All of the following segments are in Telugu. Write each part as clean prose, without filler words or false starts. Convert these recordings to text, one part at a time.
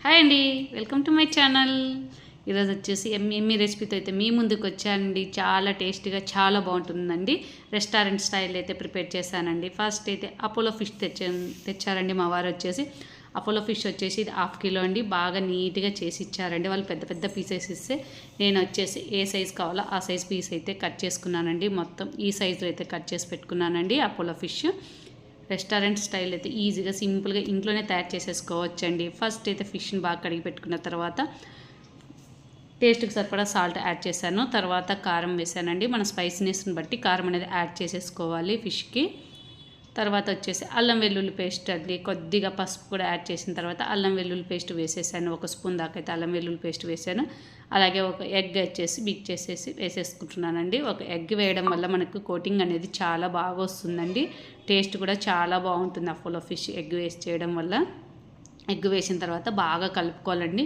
హాయ్ అండి, వెల్కమ్ టు మై ఛానల్. ఈరోజు వచ్చేసి ఎమ్మి రెసిపీతో అయితే మీ ముందుకు వచ్చానండి. చాలా టేస్టీగా చాలా బాగుంటుందండి. రెస్టారెంట్ స్టైల్ అయితే ప్రిపేర్ చేశానండి. ఫస్ట్ అయితే అపోలో ఫిష్ తెచ్చారండి మా వారు వచ్చేసి. అపోలో ఫిష్ వచ్చేసి ఇది 1/2 కిలో అండి. బాగా నీట్గా చేసి ఇచ్చారండి. వాళ్ళు పెద్ద పెద్ద పీసెస్ ఇస్తే నేను వచ్చేసి ఏ సైజు కావాలో ఆ సైజ్ పీస్ అయితే కట్ చేసుకున్నానండి. మొత్తం ఈ సైజులో అయితే కట్ చేసి పెట్టుకున్నానండి అపోలో ఫిష్. రెస్టారెంట్ స్టైల్ అయితే ఈజీగా సింపుల్గా ఇంట్లోనే తయారు చేసేసుకోవచ్చండి. ఫస్ట్ అయితే ఫిష్ని బాగా కడిగి పెట్టుకున్న తర్వాత టేస్ట్కి సరిపడా సాల్ట్ యాడ్ చేశాను. తర్వాత కారం వేసానండి. మన స్పైసీనెస్ని బట్టి కారం అనేది యాడ్ చేసేసుకోవాలి ఫిష్కి. తర్వాత వచ్చేసి అల్లం వెల్లుల్లి పేస్ట్ అండి, కొద్దిగా పసుపు కూడా యాడ్ చేసిన తర్వాత అల్లం వెల్లుల్లి పేస్ట్ వేసేసాను. 1 స్పూన్ దాకా అయితే అల్లం వెల్లుల్లి పేస్ట్ వేసాను. అలాగే ఒక ఎగ్ వచ్చేసి బిక్ చేసేసి వేసేసుకుంటున్నానండి. ఒక ఎగ్ వేయడం వల్ల మనకు కోటింగ్ అనేది చాలా బాగా వస్తుందండి. టేస్ట్ కూడా చాలా బాగుంటుంది అపోలో ఫిష్ ఎగ్ వేసి చేయడం వల్ల. ఎగ్ వేసిన తర్వాత బాగా కలుపుకోవాలండి.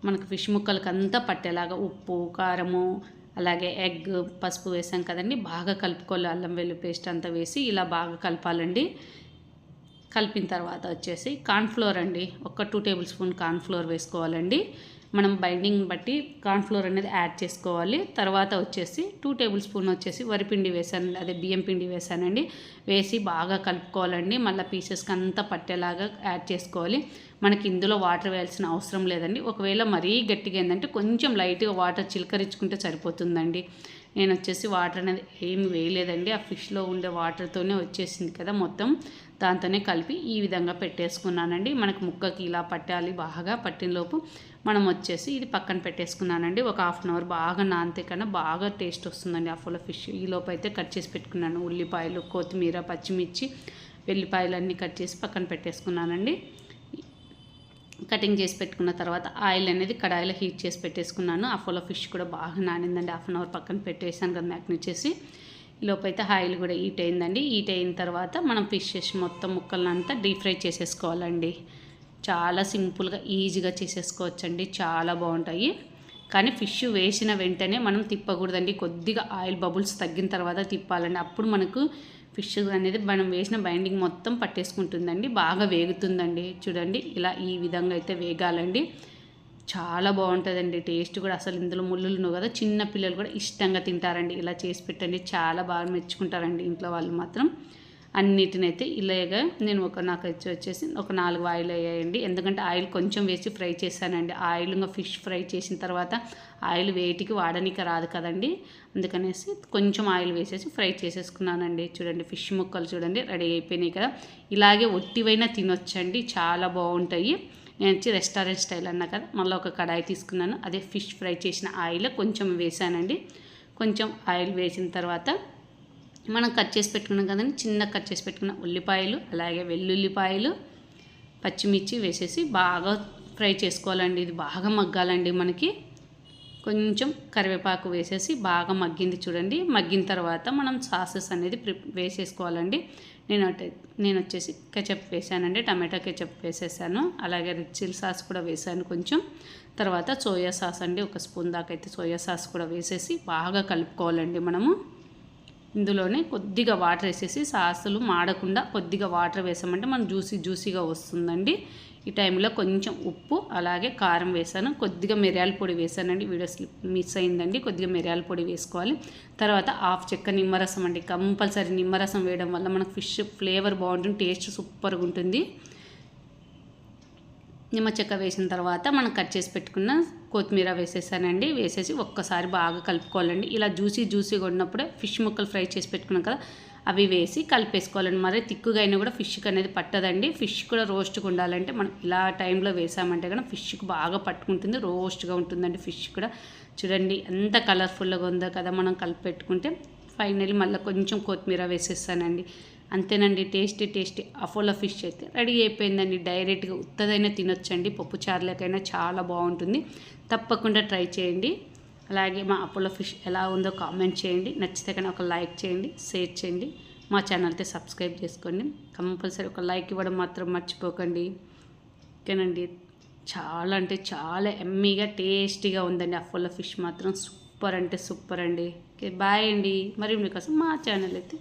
మనకు ఫిష్ ముక్కలకి అంతా పట్టేలాగా ఉప్పు, కారము, అలాగే ఎగ్, పసుపు వేసాం కదండి. బాగా కలుపుకోవాలి. అల్లం వెల్లుల్లి పేస్ట్ అంతా వేసి ఇలా బాగా కలపాలండి. కలిపిన తర్వాత వచ్చేసి కార్న్ఫ్లోర్ అండి, ఒక 2 టేబుల్ స్పూన్ కార్న్ఫ్లోర్ వేసుకోవాలండి. మనం బైండింగ్ బట్టి కార్న్ఫ్లోర్ అనేది యాడ్ చేసుకోవాలి. తర్వాత వచ్చేసి 2 టేబుల్ స్పూన్ వచ్చేసి వరిపిండి వేసాను, అదే బియ్యం పిండి వేసానండి. వేసి బాగా కలుపుకోవాలండి. మళ్ళీ పీసెస్కి అంతా పట్టేలాగా యాడ్ చేసుకోవాలి. మనకి ఇందులో వాటర్ వేయాల్సిన అవసరం లేదండి. ఒకవేళ మరీ గట్టిగా ఏంటంటే కొంచెం లైట్గా వాటర్ చిలకరించుకుంటే సరిపోతుందండి. నేను వచ్చేసి వాటర్ అనేది ఏమి వేయలేదండి. ఆ ఫిష్లో ఉండే వాటర్తోనే వచ్చేసింది కదా మొత్తం, దాంతోనే కలిపి ఈ విధంగా పెట్టేసుకున్నానండి. మనకు ముక్కకి ఇలా పట్టాలి. బాగా పట్టినలోపు మనం వచ్చేసి ఇది పక్కన పెట్టేసుకున్నానండి. ఒక 1/2 అవర్ బాగా నానితే కన్నా బాగా టేస్ట్ వస్తుందండి అపోలో ఫిష్. ఈలోపు అయితే కట్ చేసి పెట్టుకున్నాను ఉల్లిపాయలు, కొత్తిమీర, పచ్చిమిర్చి, వెల్లిపాయలు అన్నీ కట్ చేసి పక్కన పెట్టేసుకున్నానండి. కటింగ్ చేసి పెట్టుకున్న తర్వాత ఆయిల్ అనేది కడాయిలో హీట్ చేసి పెట్టేసుకున్నాను. అపోలో ఫిష్ కూడా బాగా నానిందండి. 1/2 అవర్ పక్కన పెట్టేసాను కదా మ్యాగ్నేట్ చేసి. ఈలోపైతే ఆయిల్ కూడా హీట్ అయిందండి. హీట్ అయిన తర్వాత మనం ఫిషెస్ మొత్తం ముక్కలంతా డీప్ ఫ్రై చేసేసుకోవాలండి. చాలా సింపుల్గా ఈజీగా చేసేసుకోవచ్చండి. చాలా బాగుంటాయి. కానీ ఫిష్ వేసిన వెంటనే మనం తిప్పకూడదండి. కొద్దిగా ఆయిల్ బబుల్స్ తగ్గిన తర్వాత తిప్పాలండి. అప్పుడు మనకు ఫిష్ అనేది మనం వేసిన బైండింగ్ మొత్తం పట్టేసుకుంటుందండి. బాగా వేగుతుందండి. చూడండి ఇలా ఈ విధంగా అయితే వేగాలండి. చాలా బాగుంటుందండి. టేస్ట్ కూడా అసలు ఇందులో ముళ్ళులు ఉన్నావు కదా, చిన్న పిల్లలు కూడా ఇష్టంగా తింటారండి. ఇలా చేసి పెట్టండి, చాలా బాగా మెచ్చుకుంటారండి ఇంట్లో వాళ్ళు మాత్రం. అన్నిటినైతే ఇలాగా నేను నాకు వచ్చేసి ఒక 4 ఆయిల్ అయ్యాయండి. ఎందుకంటే ఆయిల్ కొంచెం వేసి ఫ్రై చేశానండి. ఆయిల్ ఇంకా ఫిష్ ఫ్రై చేసిన తర్వాత ఆయిల్ వేటికి వాడడానికి రాదు కదండి, అందుకనేసి కొంచెం ఆయిల్ వేసేసి ఫ్రై చేసేసుకున్నానండి. చూడండి ఫిష్ ముక్కలు చూడండి రెడీ అయిపోయినాయి కదా. ఇలాగే ఒట్టివైనా తినొచ్చండి, చాలా బాగుంటాయి. నేను వచ్చి రెస్టారెంట్ స్టైల్ అన్నా కదా, మళ్ళీ ఒక కడాయి తీసుకున్నాను. అదే ఫిష్ ఫ్రై చేసిన ఆయిల్ కొంచెం వేసానండి. కొంచెం ఆయిల్ వేసిన తర్వాత మనం కట్ చేసి పెట్టుకున్నాం కదండి, చిన్న కట్ చేసి పెట్టుకున్న ఉల్లిపాయలు, అలాగే వెల్లుల్లిపాయలు, పచ్చిమిర్చి వేసేసి బాగా ఫ్రై చేసుకోవాలండి. ఇది బాగా మగ్గాలండి. మనకి కొంచెం కరివేపాకు వేసేసి బాగా మగ్గింది చూడండి. మగ్గిన తర్వాత మనం సాసెస్ అనేది వేసేసుకోవాలండి. నేను వచ్చేసి కెచప్ వేసానండి, టమాటా కెచప్ వేసేసాను. అలాగే రెడ్ చిల్లీ సాస్ కూడా వేసాను కొంచెం. తర్వాత సోయా సాస్ అండి, 1 స్పూన్ దాకా అయితే సోయా సాస్ కూడా వేసేసి బాగా కలుపుకోవాలండి. మనము ఇందులోనే కొద్దిగా వాటర్ వేసేసి, సాసులు మాడకుండా కొద్దిగా వాటర్ వేసామంటే మనం జ్యూసీగా వస్తుందండి. ఈ టైంలో కొంచెం ఉప్పు, అలాగే కారం వేసాను. కొద్దిగా మిరియాల పొడి వేసానండి, వీడియో మిస్ అయిందండి. కొద్దిగా మిరియాల పొడి వేసుకోవాలి. తర్వాత 1/2 చెక్క నిమ్మరసం అండి, కంపల్సరీ నిమ్మరసం వేయడం వల్ల మనకు ఫిష్ ఫ్లేవర్ బాగుంటుంది, టేస్ట్ సూపర్గా ఉంటుంది. నిమ్మ చెక్క వేసిన తర్వాత మనం కట్ చేసి పెట్టుకున్న కొత్తిమీర వేసేసానండి. వేసేసి ఒక్కసారి బాగా కలుపుకోవాలండి. ఇలా జ్యూసీగా ఉన్నప్పుడే ఫిష్ ముక్కలు ఫ్రై చేసి పెట్టుకున్నాం కదా, అవి వేసి కలిపేసుకోవాలండి. మరి తిక్కుగా అయినా కూడా ఫిష్కి అనేది పట్టదండి. ఫిష్ కూడా రోస్ట్గా ఉండాలంటే మనం ఇలా టైంలో వేసామంటే కనుక ఫిష్కి బాగా పట్టుకుంటుంది, రోస్ట్గా ఉంటుందండి. ఫిష్ కూడా చూడండి ఎంత కలర్ఫుల్గా ఉందో కదా. మనం కలిపి పెట్టుకుంటే ఫైనల్లీ మళ్ళీ కొంచెం కొత్తిమీర వేసేస్తానండి. అంతేనండి, టేస్టీ అపోలో ఫిష్ అయితే రెడీ అయిపోయిందండి. డైరెక్ట్గా ఉత్తదైనా తినొచ్చండి, పప్పు చారులకైనా చాలా బాగుంటుంది. తప్పకుండా ట్రై చేయండి. అలాగే మా అపోలో ఫిష్ ఎలా ఉందో కామెంట్ చేయండి. నచ్చితే కానీ ఒక లైక్ చేయండి, షేర్ చేయండి. మా ఛానల్ అయితే సబ్స్క్రైబ్ చేసుకోండి. కంపల్సరీ ఒక లైక్ ఇవ్వడం మాత్రం మర్చిపోకండి. ఓకేనండి, చాలా అంటే చాలా ఎమ్మీగా టేస్టీగా ఉందండి అపోలో ఫిష్ మాత్రం. సూపర్ అంటే సూపర్ అండి. ఓకే, బాయ్ అండి. మరి మీకోసం మా ఛానల్ అయితే